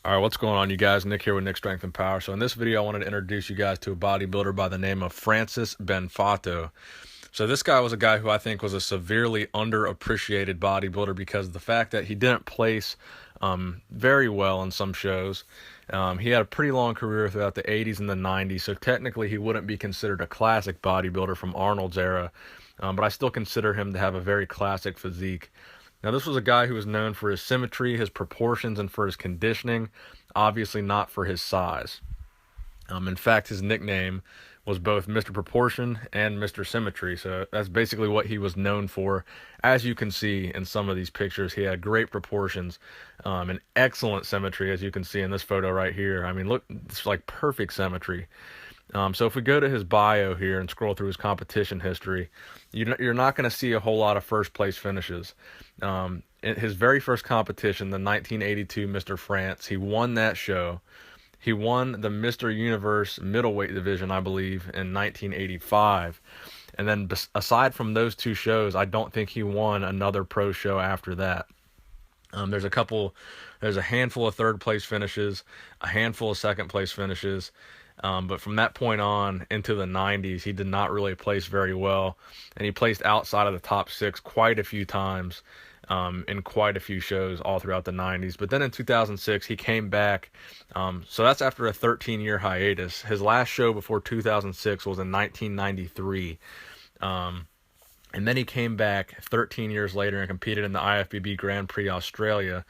All right, what's going on, you guys? Nick here with Nick Strength and Power. So in this video, I wanted to introduce you guys to a bodybuilder by the name of Francis Benfatto. So this guy was a guy who I think was a severely underappreciated bodybuilder because of the fact that he didn't place very well in some shows. He had a pretty long career throughout the 80s and the 90s, so technically he wouldn't be considered a classic bodybuilder from Arnold's era, but I still consider him to have a very classic physique. Now, this was a guy who was known for his symmetry, his proportions, and for his conditioning, obviously not for his size. In fact, his nickname was both Mr. Proportion and Mr. Symmetry, so that's basically what he was known for. As you can see in some of these pictures, he had great proportions and excellent symmetry, as you can see in this photo right here. I mean, look, it's like perfect symmetry. So if we go to his bio here and scroll through his competition history, you're not going to see a whole lot of first place finishes. In his very first competition, the 1982 Mr. France, he won that show. He won the Mr. Universe middleweight division, I believe, in 1985. And then aside from those two shows, I don't think he won another pro show after that. There's a handful of third place finishes, a handful of second place finishes. But from that point on into the 90s, he did not really place very well, and he placed outside of the top six quite a few times in quite a few shows all throughout the 90s. But then in 2006, he came back. So that's after a 13-year hiatus. His last show before 2006 was in 1993. And then he came back 13 years later and competed in the IFBB Grand Prix Australia.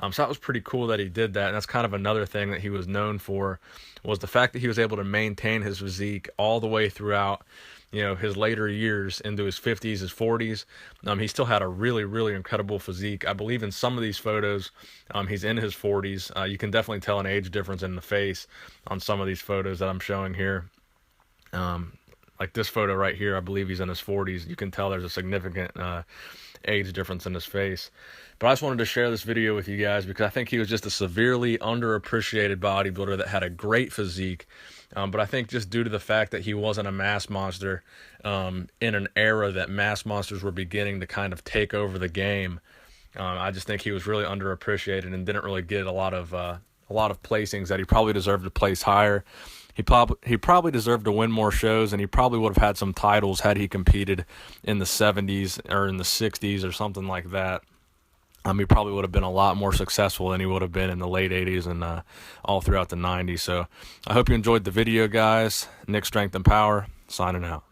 So that was pretty cool that he did that, and that's kind of another thing that he was known for, was the fact that he was able to maintain his physique all the way throughout, his later years into his 50s, his 40s. He still had a really, really incredible physique. I believe in some of these photos, he's in his 40s. You can definitely tell an age difference in the face on some of these photos that I'm showing here. Like this photo right here, I believe he's in his 40s. You can tell there's a significant age difference in his face. But I just wanted to share this video with you guys because I think he was just a severely underappreciated bodybuilder that had a great physique. But I think just due to the fact that he wasn't a mass monster in an era that mass monsters were beginning to kind of take over the game, I just think he was really underappreciated and didn't really get a lot of placings that he probably deserved to place higher. He probably deserved to win more shows, and he probably would have had some titles had he competed in the 70s or in the 60s or something like that. He probably would have been a lot more successful than he would have been in the late 80s and all throughout the 90s. So I hope you enjoyed the video, guys. Nick Strength and Power, signing out.